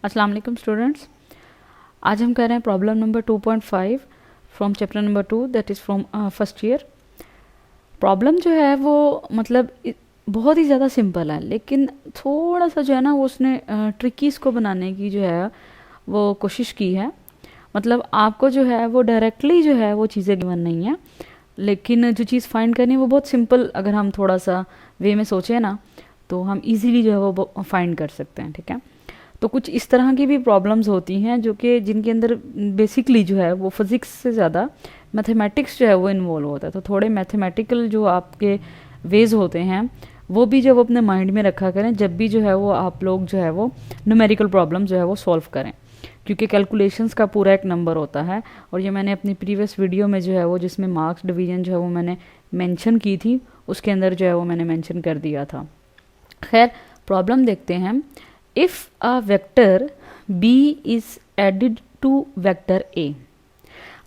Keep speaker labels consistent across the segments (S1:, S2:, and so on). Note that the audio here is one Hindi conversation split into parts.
S1: अस्सलाम वालेकुम स्टूडेंट्स। आज हम कर रहे हैं problem number 2.5 from chapter number 2 that is from first year. Problem जो है वो बहुत ही ज़्यादा सिंपल है, लेकिन थोड़ा सा जो है ना वो उसने ट्रिकीज़ को बनाने की जो है वो कोशिश की है। मतलब आपको जो है वो डायरेक्टली जो है वो चीज़ें गिवन नहीं है, लेकिन जो चीज़ फाइंड करनी है वो बहुत सिंपल, अगर हम थोड़ा सा वे में सोचें ना तो हम इजीली जो है वो फाइंड कर सकते हैं। ठीक है, तो कुछ इस तरह की भी प्रॉब्लम्स होती हैं जो कि जिनके अंदर बेसिकली जो है वो फिज़िक्स से ज़्यादा मैथमेटिक्स जो है वो इन्वॉल्व होता है। तो थोड़े मैथमेटिकल जो आपके वेज होते हैं वो भी जब अपने माइंड में रखा करें जब भी जो है वो आप लोग जो है वो न्यूमेरिकल प्रॉब्लम जो है वो सॉल्व करें, क्योंकि कैलकुलेशंस का पूरा एक नंबर होता है। और ये मैंने अपनी प्रीवियस वीडियो में जो है वो जिसमें मार्क्स डिवीजन जो है वो मैंने मेंशन की थी, उसके अंदर जो है वो मैंने मेंशन कर दिया था। खैर, प्रॉब्लम देखते हैं। If a vector b is added to vector a।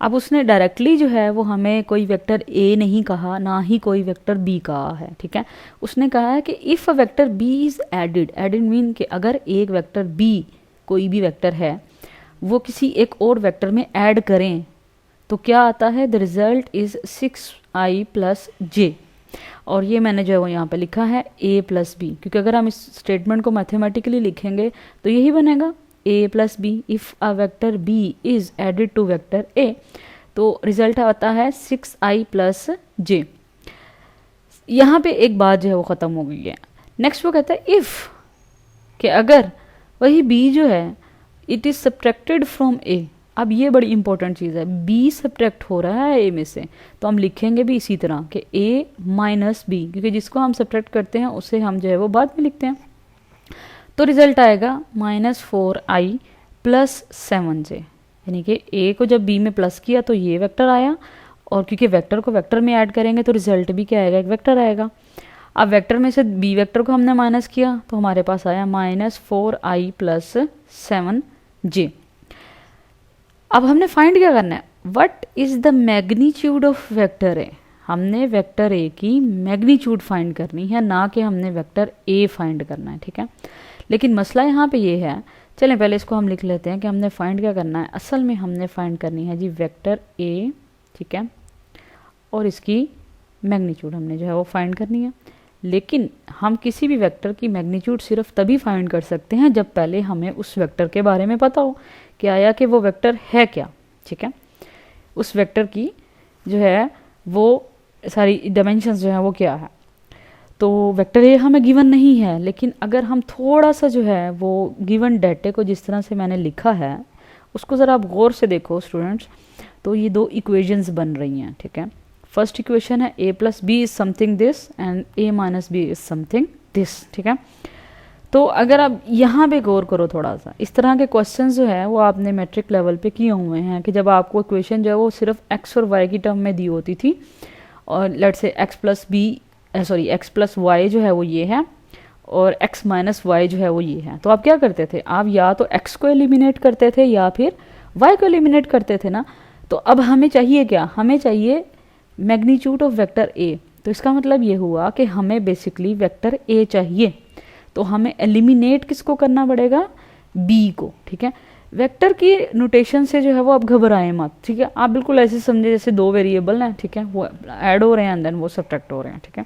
S1: अब उसने डायरेक्टली जो है वो हमें कोई वेक्टर a नहीं कहा, ना ही कोई वेक्टर b कहा है। ठीक है, उसने कहा है कि if a vector b is added mean कि अगर एक वेक्टर b कोई भी वेक्टर है वो किसी एक और वेक्टर में ऐड करें तो क्या आता है, the result is 6i plus J. और ये मैंने जो है वो यहाँ पे लिखा है a प्लस बी, क्योंकि अगर हम इस स्टेटमेंट को मैथमेटिकली लिखेंगे तो यही बनेगा a plus B. If a vector b is added to vector a तो रिजल्ट आता है 6i प्लस जे। यहाँ पे एक बात जो है वो ख़त्म हो गई है। नेक्स्ट वो कहता है इफ़ कि अगर वही b जो है it is subtracted from a। अब ये बड़ी इंपॉर्टेंट चीज़ है, b सब्ट्रैक्ट हो रहा है a में से, तो हम लिखेंगे भी इसी तरह कि a माइनस बी, क्योंकि जिसको हम सब्ट्रैक्ट करते हैं उसे हम जो है वो बाद में लिखते हैं। तो रिजल्ट आएगा -4i प्लस 7j, यानी कि a को जब b में प्लस किया तो ये वेक्टर आया, और क्योंकि वेक्टर को वेक्टर में ऐड करेंगे तो रिजल्ट भी क्या आएगा, एक वेक्टर आएगा। अब वेक्टर में से b वेक्टर को हमने माइनस किया तो हमारे पास आया -4i प्लस 7j। अब हमने फाइंड क्या करना है, what is the magnitude of vector A. हमने वेक्टर ए की मैग्नीट्यूड फाइंड करनी है, ना कि हमने वेक्टर ए फाइंड करना है। ठीक है, लेकिन मसला यहाँ पे ये है, चलें पहले इसको हम लिख लेते हैं कि हमने फाइंड क्या करना है। असल में हमने फाइंड करनी है जी वेक्टर ए, ठीक है, और इसकी मैग्नीट्यूड हमने जो है वो फाइंड करनी है। लेकिन हम किसी भी वेक्टर की मैग्नीट्यूड सिर्फ तभी फाइंड कर सकते हैं जब पहले हमें उस वेक्टर के बारे में पता हो कि आया कि वो वेक्टर है क्या। ठीक है, उस वेक्टर की जो है वो सारी डायमेंशंस जो है वो क्या है। तो वेक्टर ए हमें गिवन नहीं है, लेकिन अगर हम थोड़ा सा जो है वो गिवन डाटे को जिस तरह से मैंने लिखा है उसको ज़रा आप गौर से देखो स्टूडेंट्स, तो ये दो इक्वेशंस बन रही हैं। ठीक है, फर्स्ट इक्वेशन है a plus B is something this and a minus B is something this. ठीक है, तो अगर आप यहाँ पे गौर करो थोड़ा सा, इस तरह के क्वेश्चन जो है वो आपने मैट्रिक लेवल पे किए हुए हैं कि जब आपको इक्वेशन जो है वो सिर्फ x और y की टर्म में दी होती थी, और let's say x plus y जो है वो ये है और x माइनस y जो है वो ये है, तो आप क्या करते थे, आप या तो x को एलिमिनेट करते थे या फिर y को एलिमिनेट करते थे ना। तो अब हमें चाहिए क्या, हमें चाहिए मैग्नीट्यूड ऑफ वेक्टर a। तो इसका मतलब ये हुआ कि हमें बेसिकली वेक्टर a चाहिए, तो हमें एलिमिनेट किसको करना पड़ेगा, b को। ठीक है, वेक्टर की नोटेशन से जो है वो आप घबराएं मत। ठीक है, आप बिल्कुल ऐसे समझे जैसे दो वेरिएबल हैं, ठीक है, वो ऐड हो रहे हैं एंड देन वो सब्ट्रैक्ट हो रहे हैं। ठीक है,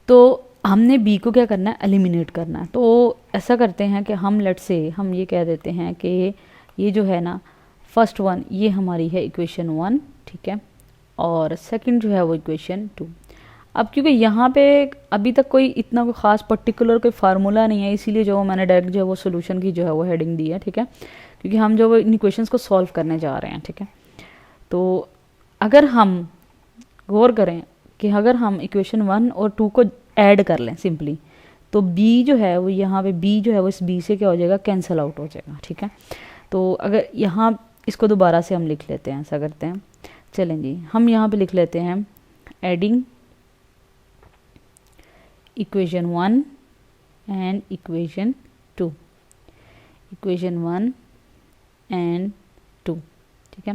S1: तो हमने b को क्या करना है, एलिमिनेट करना है। तो ऐसा करते हैं कि हम लेट्स से हम ये कह देते हैं कि ये जो है ना फर्स्ट वन ये हमारी है इक्वेशन 1, ठीक है, और सेकंड जो है वो इक्वेशन 2। अब क्योंकि यहाँ पे अभी तक कोई इतना कोई ख़ास पर्टिकुलर कोई फार्मूला नहीं है, इसीलिए जो मैंने डायरेक्ट जो है वो सोल्यूशन की जो है वो हेडिंग दी है। ठीक है, क्योंकि हम जो इन इक्वेशंस को सॉल्व करने जा रहे हैं। ठीक है, तो अगर हम गौर करें कि अगर हम इक्वेशन 1 और 2 को ऐड कर लें सिंपली, तो b जो है वो यहाँ पे b जो है वो इस b से क्या हो जाएगा, कैंसिल आउट हो जाएगा। ठीक है, तो अगर यहाँ इसको दोबारा से हम लिख लेते हैं, ऐसा करते हैं, चलें जी, हम यहाँ पे लिख लेते हैं adding equation 1 and equation 2, equation 1 and 2। ठीक है,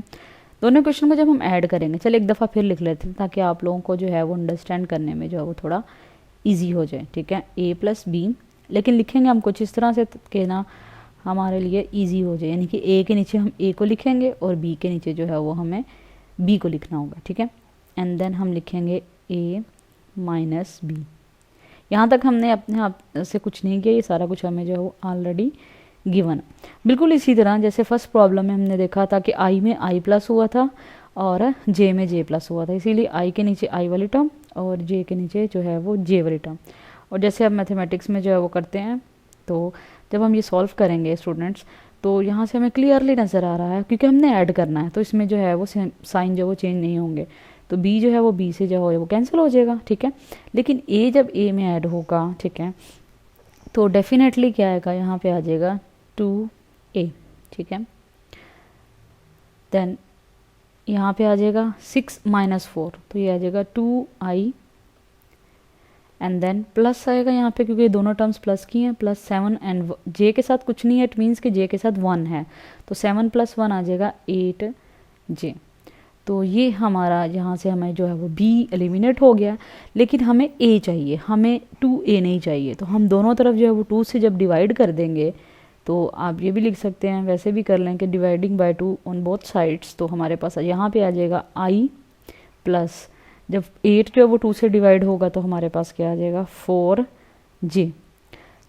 S1: दोनों इक्वेशन को जब हम ऐड करेंगे, चलिए एक दफ़ा फिर लिख लेते हैं ताकि आप लोगों को जो है वो अंडरस्टैंड करने में जो है वो थोड़ा इजी हो जाए। ठीक है, a प्लस बी, लेकिन लिखेंगे हम कुछ इस तरह से कि ना हमारे लिए इजी हो जाए, यानी कि ए के नीचे हम ए को लिखेंगे और बी के नीचे जो है वो हमें बी को लिखना होगा, ठीक है। एंड देन हम लिखेंगे ए माइनस बी। यहाँ तक हमने अपने आप से कुछ नहीं किया, ये सारा कुछ हमें जो है वो ऑलरेडी गिवन। बिल्कुल इसी तरह जैसे फर्स्ट प्रॉब्लम में हमने देखा था कि आई में आई प्लस हुआ था और जे में जे प्लस हुआ था, इसीलिए आई के नीचे आई वाली टर्म और जे के नीचे जो है वो जे वाली टर्म। और जैसे अब मैथमेटिक्स में जो है वो करते हैं, तो जब हम ये सॉल्व करेंगे स्टूडेंट्स, तो यहाँ से हमें क्लियरली नज़र आ रहा है, क्योंकि हमने ऐड करना है तो इसमें जो है वो साइन जो वो चेंज नहीं होंगे, तो बी जो है वो बी से जो है वो कैंसिल हो जाएगा, ठीक है। लेकिन ए जब ए में ऐड होगा, ठीक है, तो डेफिनेटली क्या आएगा, यहाँ पे आ जाएगा 2a, ठीक है। देन यहाँ पे आ जाएगा 6 माइनस 4, तो ये आ जाएगा 2i एंड देन प्लस आएगा यहाँ पे, क्योंकि दोनों टर्म्स प्लस की हैं, प्लस 7 एंड जे के साथ कुछ नहीं है, इट मीन्स कि जे के साथ 1 है, तो 7 + 1 आ जाएगा 8j। तो ये हमारा यहाँ से हमें जो है वो b एलिमिनेट हो गया, लेकिन हमें a चाहिए, हमें 2a नहीं चाहिए। तो हम दोनों तरफ जो है वो 2 से जब डिवाइड कर देंगे, तो आप ये भी लिख सकते हैं, वैसे भी कर लें कि dividing by 2 on both sides, तो हमारे पास यहाँ पे आ जाएगा i प्लस, जब 8 जो है वो 2 से डिवाइड होगा तो हमारे पास क्या आ जाएगा 4j।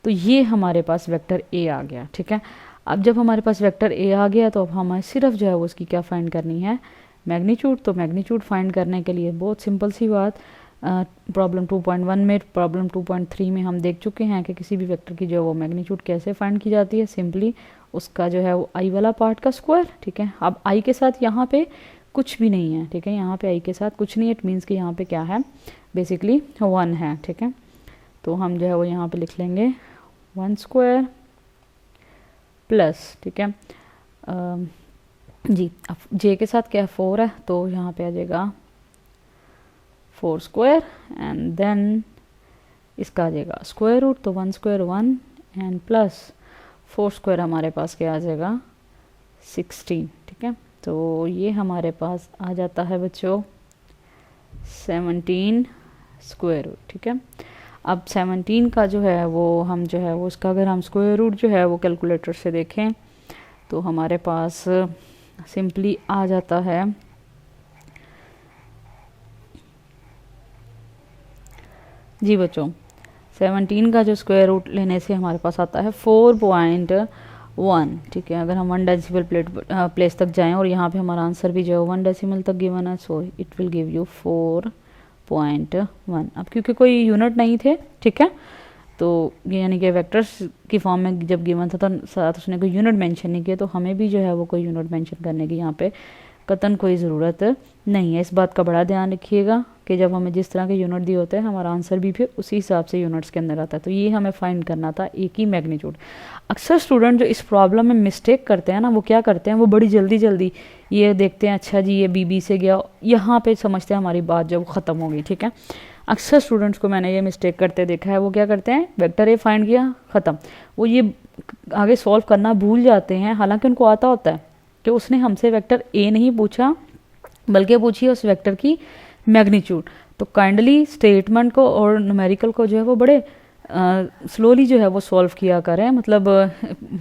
S1: तो ये हमारे पास वेक्टर a आ गया, ठीक है। अब जब हमारे पास वेक्टर a आ गया, तो अब हमें सिर्फ जो है वो उसकी क्या फाइंड करनी है, मैग्नीट्यूड। तो मैग्नीट्यूड फाइंड करने के लिए बहुत सिंपल सी बात, प्रॉब्लम 2.1 में, प्रॉब्लम 2.3 में हम देख चुके हैं कि किसी भी वेक्टर की जो है वो मैग्नीट्यूड कैसे फाइंड की जाती है, सिंपली उसका जो है वो आई वाला पार्ट का स्क्वायर, ठीक है। अब आई के साथ यहाँ पे कुछ भी नहीं है, ठीक है, यहाँ पे आई के साथ कुछ नहीं है, इट मीन्स कि यहाँ पे क्या है, बेसिकली 1 है, ठीक है। तो हम जो है वो यहाँ पे लिख लेंगे 1 स्क्वायर प्लस, ठीक है, जी। अब जे के साथ क्या है 4 है, तो यहाँ पे आ जाएगा 4 स्क्वायर एंड देन इसका आ जाएगा स्क्वायर रूट, तो 1 स्क्वायर 1 एंड प्लस 4 स्क्वायर हमारे पास क्या आ जाएगा 16, ठीक है। तो ये हमारे पास आ जाता है बच्चों 17 स्क्वायर रूट, ठीक है। अब 17 का जो है वो हम जो है वो उसका अगर हम स्क्वायर रूट जो है वो कैलकुलेटर से देखें, तो हमारे पास सिंपली आ जाता है जी बच्चों, 17 का जो स्क्वायर रूट लेने से हमारे पास आता है 4.1, ठीक है। अगर हम 1 डेसिमल प्लेस तक जाएं और यहाँ पे हमारा आंसर भी जो है 1 डेसिमल तक गिवन है, so it will give you 4.1। अब क्योंकि कोई यूनिट नहीं थे, ठीक है, तो यानी कि वेक्टर्स की फॉर्म में जब गिवन था तो साथ उसने कोई यूनिट मेंशन नहीं किया, तो हमें भी जो है वो कोई यूनिट मेंशन करने की यहाँ पे कतन कोई ज़रूरत नहीं है। इस बात का बड़ा ध्यान रखिएगा कि जब हमें जिस तरह के यूनिट दिए होते हैं, हमारा आंसर भी फिर उसी हिसाब से यूनिट्स के अंदर आता है। तो ये हमें फाइंड करना था ए की मैग्नीट्यूड। अक्सर स्टूडेंट जो इस प्रॉब्लम में मिस्टेक करते हैं ना, वो क्या करते हैं, वो बड़ी जल्दी ये देखते हैं, अच्छा जी ये बी से गया, यहाँ पे समझते हैं हमारी बात जब ख़त्म होगी, ठीक है। अक्सर स्टूडेंट्स को मैंने ये मिस्टेक करते देखा है, वो क्या करते हैं, वेक्टर ए फाइंड किया ख़त्म, वो ये आगे सॉल्व करना भूल जाते हैं, हालांकि उनको आता होता है कि उसने हमसे वेक्टर ए नहीं पूछा बल्कि पूछी उस वेक्टर की मैग्नीट्यूड। तो काइंडली स्टेटमेंट को और न्यूमेरिकल को जो है वो बड़े स्लोली जो है वो सॉल्व किया करें, मतलब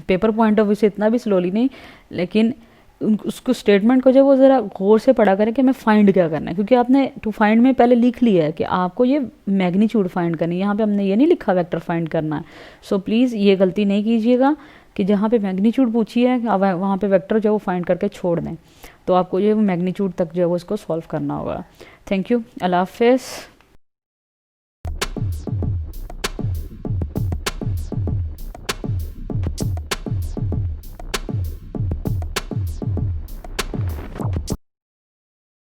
S1: पेपर पॉइंट ऑफ व्यू से इतना भी स्लोली नहीं, लेकिन उसको स्टेटमेंट को जो वो ज़रा गौर से पढ़ा करें कि हमें फाइंड क्या करना है, क्योंकि आपने टू फाइंड में पहले लिख लिया है कि आपको ये मैग्नीट्यूड फाइंड करनी है, यहाँ पे हमने ये नहीं लिखा वेक्टर फाइंड करना है। सो प्लीज़ ये गलती नहीं कीजिएगा कि जहाँ पे मैग्नीट्यूड पूछी है वहाँ पे वेक्टर जो है वो फाइंड करके छोड़ दें, तो आपको जो है वो मैग्नीट्यूड तक जो है वो इसको सॉल्व करना होगा। थैंक यू, अल्लाह हाफ़िज़।